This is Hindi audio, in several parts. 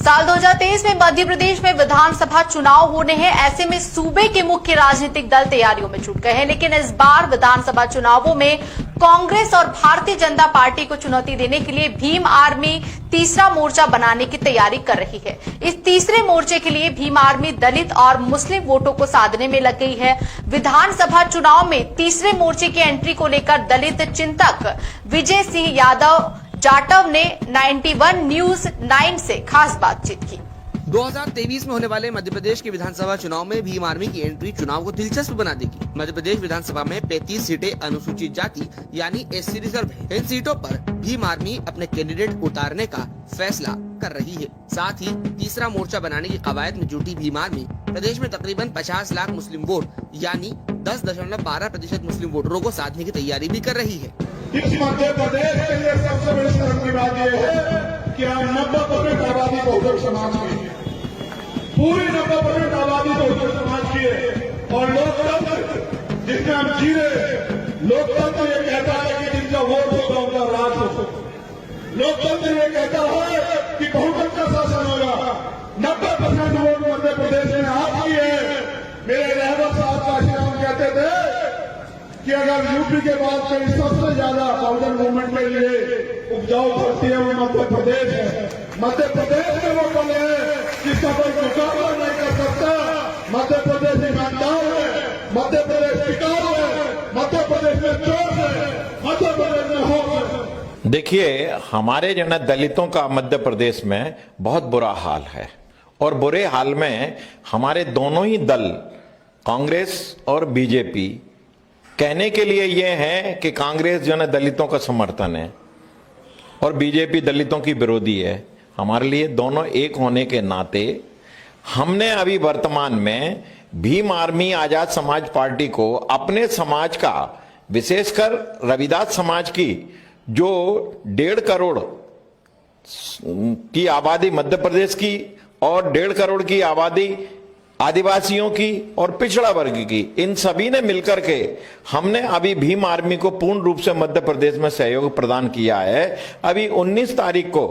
साल 2023 में मध्य प्रदेश में विधानसभा चुनाव होने हैं। ऐसे में सूबे के मुख्य राजनीतिक दल तैयारियों में जुट गए हैं, लेकिन इस बार विधानसभा चुनावों में कांग्रेस और भारतीय जनता पार्टी को चुनौती देने के लिए भीम आर्मी तीसरा मोर्चा बनाने की तैयारी कर रही है। इस तीसरे मोर्चे के लिए भीम आर्मी दलित और मुस्लिम वोटों को साधने में लग गई है। विधानसभा चुनाव में तीसरे मोर्चे की एंट्री को लेकर दलित चिंतक विजय सिंह यादव जाटव ने 91 न्यूज 9 से खास बातचीत की। 2023 में होने वाले मध्य प्रदेश के विधानसभा चुनाव में भीम आर्मी की एंट्री चुनाव को दिलचस्प बना देगी। मध्य प्रदेश विधानसभा में 35 सीटें अनुसूचित जाति यानी एससी रिजर्व है। इन सीटों पर भीम आर्मी अपने कैंडिडेट उतारने का फैसला कर रही है। साथ ही तीसरा मोर्चा बनाने की कवायद में जुटी भीम आर्मी प्रदेश में तकरीबन 50 लाख मुस्लिम वोट यानी 10.12% मुस्लिम वोटरों को साधने की तैयारी भी कर रही है। इस मध्य प्रदेश के लिए सबसे बड़ी शर्म की बात यह है कि हम 90% आबादी बहुजन समाज की है, पूरी 90% आबादी बहुजन समाज की है। और लोकतंत्र जिसमें हम जी रहे, लोकतंत्र ये कहता है कि जिनका वोट होगा उनका राज होगा। लोकतंत्र ये कहता है कि बहुमत का शासन होगा। 90% वोट मध्य प्रदेश में आपकी है। मेरे रहबर साहब काशीराम कहते थे कि अगर यूपी के बाद कहीं सबसे ज्यादा बहुजन मूवमेंट के लिए उपजाऊ धरती है वो मध्य प्रदेश है। मध्य प्रदेश में वो बल है जिसका कोई मुकाबला नहीं कर सकता। मध्य प्रदेश ईमानदार है, मध्य प्रदेश टिकाऊ है, मध्य प्रदेश में जोश है, मध्य प्रदेश में होश है। देखिए, हमारे जन दलितों का मध्य प्रदेश में बहुत बुरा हाल है और बुरे हाल में हमारे दोनों ही दल कांग्रेस और बीजेपी कहने के लिए ये है कि कांग्रेस जो है दलितों का समर्थन है और बीजेपी दलितों की विरोधी है। हमारे लिए दोनों एक होने के नाते हमने अभी वर्तमान में भीम आर्मी आजाद समाज पार्टी को अपने समाज का, विशेषकर रविदास समाज की जो 1.5 करोड़ की आबादी मध्य प्रदेश की और 1.5 करोड़ की आबादी आदिवासियों की और पिछड़ा वर्ग की, इन सभी ने मिलकर के हमने अभी भीम आर्मी को पूर्ण रूप से मध्य प्रदेश में सहयोग प्रदान किया है। अभी 19 तारीख को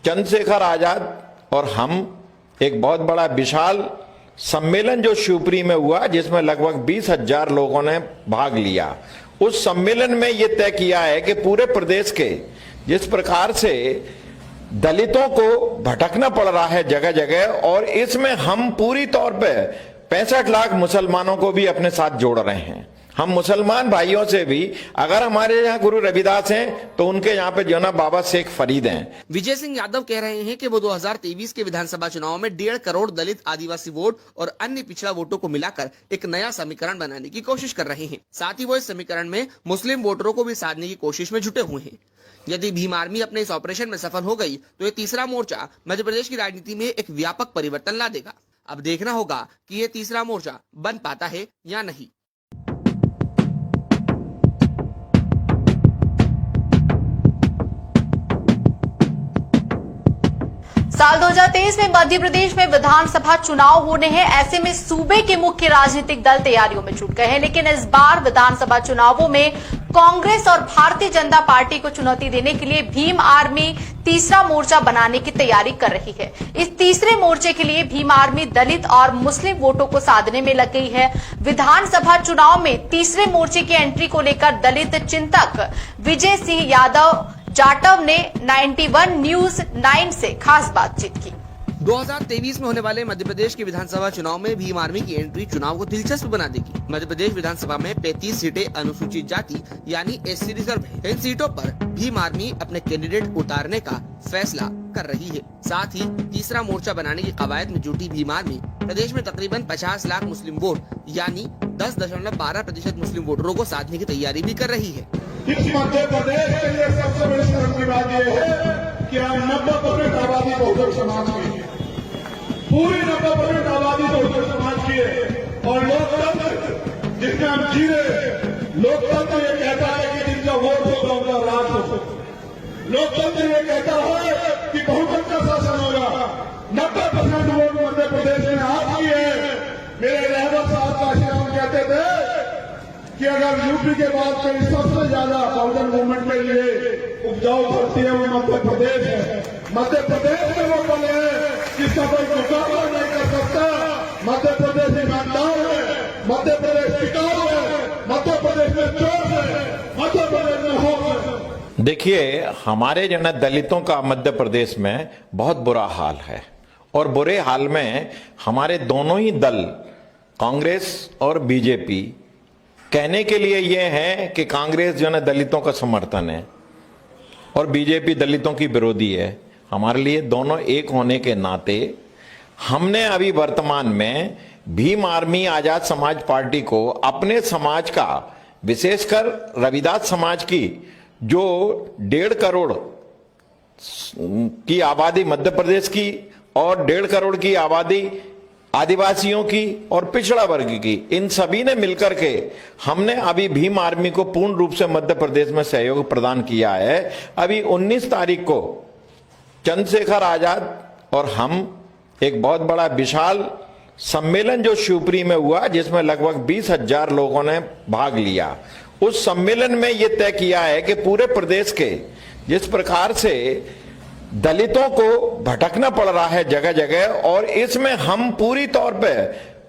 चंद्रशेखर आजाद और हम एक बहुत बड़ा विशाल सम्मेलन जो शिवपुरी में हुआ जिसमें लगभग 20,000 लोगों ने भाग लिया। उस सम्मेलन में यह तय किया है कि पूरे प्रदेश के जिस प्रकार से दलितों को भटकना पड़ रहा है जगह जगह, और इसमें हम पूरी तौर पे 65 लाख मुसलमानों को भी अपने साथ जोड़ रहे हैं। हम मुसलमान भाइयों से भी, अगर हमारे यहाँ गुरु रविदास हैं तो उनके यहाँ पे जो ना बाबा शेख फरीद हैं। विजय सिंह यादव कह रहे हैं कि वो 2023 के विधानसभा चुनाव में 1.5 करोड़ दलित आदिवासी वोट और अन्य पिछड़ा वोटों को मिलाकर एक नया समीकरण बनाने की कोशिश कर रहे हैं। साथ ही वो इस समीकरण में मुस्लिम वोटरों को भी साधने की कोशिश में जुटे हुए हैं। यदि भीम आर्मी अपने इस ऑपरेशन में सफल हो गई तो ये तीसरा मोर्चा मध्य प्रदेश की राजनीति में एक व्यापक परिवर्तन ला देगा। अब देखना होगा कि ये तीसरा मोर्चा बन पाता है या नहीं। साल 2023 में मध्य प्रदेश में विधानसभा चुनाव होने हैं। ऐसे में सूबे के मुख्य राजनीतिक दल तैयारियों में जुट गए हैं, लेकिन इस बार विधानसभा चुनावों में कांग्रेस और भारतीय जनता पार्टी को चुनौती देने के लिए भीम आर्मी तीसरा मोर्चा बनाने की तैयारी कर रही है। इस तीसरे मोर्चे के लिए भीम आर्मी दलित और मुस्लिम वोटों को साधने में लग गई है। विधानसभा चुनाव में तीसरे मोर्चे की एंट्री को लेकर दलित चिंतक विजय सिंह यादव जाटव ने 91 न्यूज 9 से खास बातचीत की। 2023 में होने वाले मध्य प्रदेश के विधानसभा चुनाव में भीम आर्मी की एंट्री चुनाव को दिलचस्प बना देगी। मध्य प्रदेश विधानसभा में 35 सीटें अनुसूचित जाति यानी एससी रिजर्व है। इन सीटों पर भीम आर्मी अपने कैंडिडेट उतारने का फैसला कर रही है। साथ ही तीसरा मोर्चा बनाने की कवायद में जुटी भीम आर्मी प्रदेश में तकरीबन 50 लाख मुस्लिम वोट यानी 10.12% मुस्लिम वोटरों को साधने की तैयारी भी कर रही है। इस मध्य प्रदेश के लिए सबसे बड़ी शर्म की बात यह है कि हम 90% आबादी बहुजन समाज की है, पूरी 90% आबादी बहुजन समाज की है। और लोकतंत्र जिसमें हम जी रहे, लोकतंत्र ये कहता है कि जिनका वोट होगा उनका राज होगा। लोकतंत्र ये कहता है कि बहुमत का शासन होगा। 90% वोट मध्य प्रदेश में आपकी है। मेरे रहबर साहब काशीराम कहते थे कि अगर यूपी के बाद कहीं सबसे ज्यादा बहुजन मूवमेंट के लिए उपजाऊ धरती है वो मध्य प्रदेश है। मध्य प्रदेश में वो बल है जिसका कोई मुकाबला नहीं कर सकता। मध्य प्रदेश ईमानदार है, मध्य प्रदेश टिकाऊ है, मध्य प्रदेश में जोश है, मध्य प्रदेश में होश है। देखिए, हमारे जन दलितों का मध्य प्रदेश में बहुत बुरा हाल है और बुरे हाल में हमारे दोनों ही दल कांग्रेस और बीजेपी कहने के लिए ये है कि कांग्रेस जो है दलितों का समर्थन है और बीजेपी दलितों की विरोधी है। हमारे लिए दोनों एक होने के नाते हमने अभी वर्तमान में भीम आर्मी आजाद समाज पार्टी को अपने समाज का, विशेषकर रविदास समाज की जो 1.5 करोड़ की आबादी मध्य प्रदेश की और 1.5 करोड़ की आबादी आदिवासियों की और पिछड़ा वर्ग की, इन सभी ने मिलकर के हमने अभी भीम आर्मी को पूर्ण रूप से मध्य प्रदेश में सहयोग प्रदान किया है। अभी 19 तारीख को चंद्रशेखर आजाद और हम एक बहुत बड़ा विशाल सम्मेलन जो शिवपुरी में हुआ, जिसमें लगभग 20,000 लोगों ने भाग लिया। उस सम्मेलन में यह तय किया है कि पूरे प्रदेश के जिस प्रकार से दलितों को भटकना पड़ रहा है जगह जगह, और इसमें हम पूरी तौर पे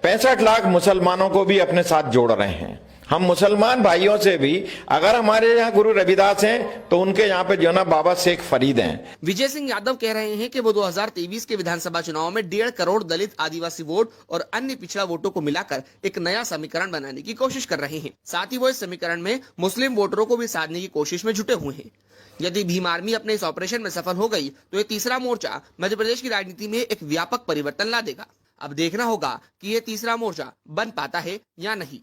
65 लाख मुसलमानों को भी अपने साथ जोड़ रहे हैं। हम मुसलमान भाइयों से भी, अगर हमारे यहाँ गुरु रविदास हैं तो उनके यहाँ पे जो ना बाबा शेख फरीद हैं। विजय सिंह यादव कह रहे हैं कि वो 2023 के विधानसभा चुनाव में 1.5 करोड़ दलित आदिवासी वोट और अन्य पिछड़ा वोटों को मिलाकर एक नया समीकरण बनाने की कोशिश कर रहे हैं। साथ ही वो इस समीकरण में मुस्लिम वोटरों को भी साधने की कोशिश में जुटे हुए हैं। यदि भीम आर्मी अपने इस ऑपरेशन में सफल हो गई तो ये तीसरा मोर्चा मध्य प्रदेश की राजनीति में एक व्यापक परिवर्तन ला देगा। अब देखना होगा कि ये तीसरा मोर्चा बन पाता है या नहीं।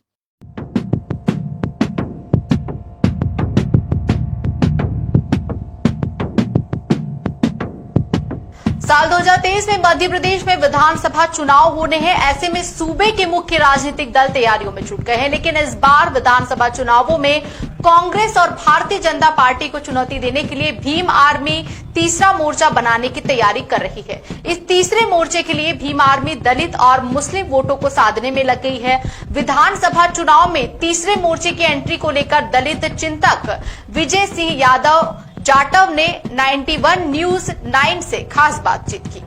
साल 2023 में मध्य प्रदेश में विधानसभा चुनाव होने हैं। ऐसे में सूबे के मुख्य राजनीतिक दल तैयारियों में जुट गए हैं, लेकिन इस बार विधानसभा चुनावों में कांग्रेस और भारतीय जनता पार्टी को चुनौती देने के लिए भीम आर्मी तीसरा मोर्चा बनाने की तैयारी कर रही है। इस तीसरे मोर्चे के लिए भीम आर्मी दलित और मुस्लिम वोटों को साधने में लग गई है। विधानसभा चुनाव में तीसरे मोर्चे की एंट्री को लेकर दलित चिंतक विजय सिंह यादव जाटव ने 91 न्यूज 9 से खास बातचीत की।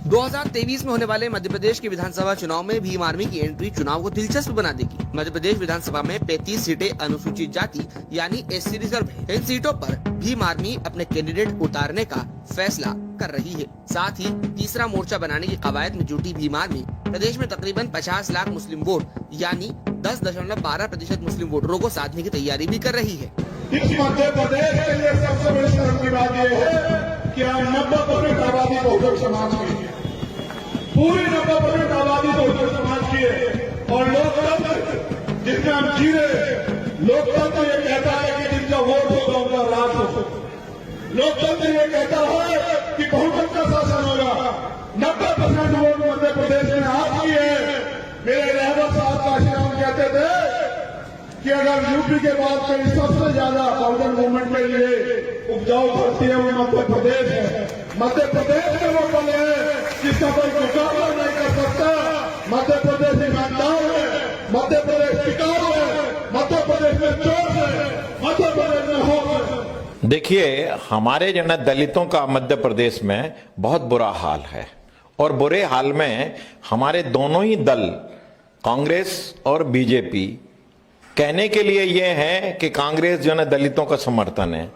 2023 में होने वाले मध्य प्रदेश के विधानसभा चुनाव में भीम आर्मी की एंट्री चुनाव को दिलचस्प बना देगी। मध्य प्रदेश विधानसभा में 35 सीटें अनुसूचित जाति यानी एससी रिजर्व है। इन सीटों पर भीम आर्मी अपने कैंडिडेट उतारने का फैसला कर रही है। साथ ही तीसरा मोर्चा बनाने की कवायद में जुटी भीम आर्मी प्रदेश में तकरीबन 50 लाख मुस्लिम वोट यानी 10.12% मुस्लिम वोटरों को साधने की तैयारी भी कर रही है। इस मध्य प्रदेश के लिए सबसे बड़ी शर्म की बात यह है कि हम 90% आबादी बहुजन समाज की है, पूरी 90% आबादी बहुजन समाज की है। और लोकतंत्र जिसमें हम जी रहे हैं, लोकतंत्र ये कहता है कि जिनका वोट होगा उनका राज होगा। लोकतंत्र ये कहता है कि बहुमत का शासन होगा। 90% वोट मध्य प्रदेश में आपकी है। मेरे रहबर साहब काशीराम कहते थे कि अगर यूपी के बाद कहीं सबसे ज्यादा बहुजन मूवमेंट के लिए उपजाऊ धरती है वो मध्य प्रदेश है। मध्य प्रदेश में वो बल है जिसका कोई मुकाबला नहीं कर सकता। मध्य प्रदेश ईमानदार है, मध्य प्रदेश टिकाऊ है, मध्य प्रदेश में जोश है, मध्य प्रदेश में होश है। देखिए, हमारे जन दलितों का मध्य प्रदेश में बहुत बुरा हाल है और बुरे हाल में हमारे दोनों ही दल कांग्रेस और बीजेपी कहने के लिए ये है कि कांग्रेस जो है दलितों का समर्थन है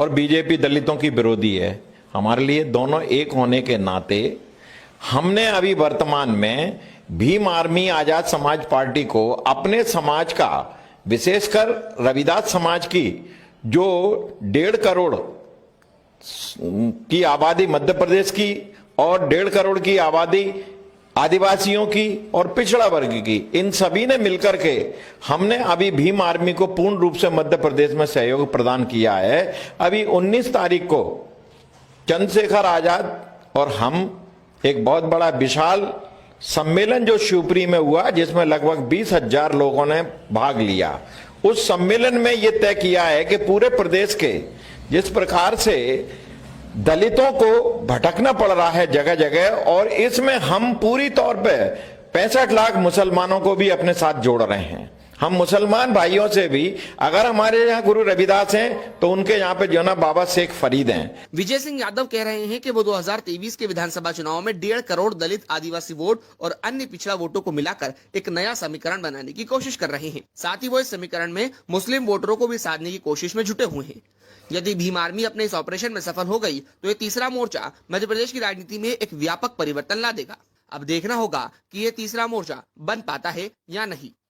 और बीजेपी दलितों की विरोधी है। हमारे लिए दोनों एक होने के नाते हमने अभी वर्तमान में भीम आर्मी आजाद समाज पार्टी को अपने समाज का, विशेषकर रविदास समाज की जो 1.5 करोड़ की आबादी मध्य प्रदेश की और 1.5 करोड़ की आबादी आदिवासियों की और पिछड़ा वर्ग की, इन सभी ने मिलकर के हमने अभी भीम आर्मी को पूर्ण रूप से मध्य प्रदेश में सहयोग प्रदान किया है। अभी 19 तारीख को चंद्रशेखर आजाद और हम एक बहुत बड़ा विशाल सम्मेलन जो शिवपुरी में हुआ, जिसमें लगभग 20,000 लोगों ने भाग लिया। उस सम्मेलन में यह तय किया है कि पूरे प्रदेश के जिस प्रकार से दलितों को भटकना पड़ रहा है जगह जगह, और इसमें हम पूरी तौर पे 65 लाख मुसलमानों को भी अपने साथ जोड़ रहे हैं। हम मुसलमान भाइयों से भी, अगर हमारे यहाँ गुरु रविदास हैं तो उनके यहाँ पे जो ना बाबा शेख फरीद हैं। विजय सिंह यादव कह रहे हैं कि वो 2023 के विधानसभा चुनाव में 1.5 करोड़ दलित आदिवासी वोट और अन्य पिछड़ा वोटों को मिलाकर एक नया समीकरण बनाने की कोशिश कर रहे हैं। साथ ही वो इस समीकरण में मुस्लिम वोटरों को भी साधने की कोशिश में जुटे हुए हैं। यदि भीम आर्मी अपने इस ऑपरेशन में सफल हो गई तो ये तीसरा मोर्चा मध्य प्रदेश की राजनीति में एक व्यापक परिवर्तन ला देगा। अब देखना होगा कि ये तीसरा मोर्चा बन पाता है या नहीं।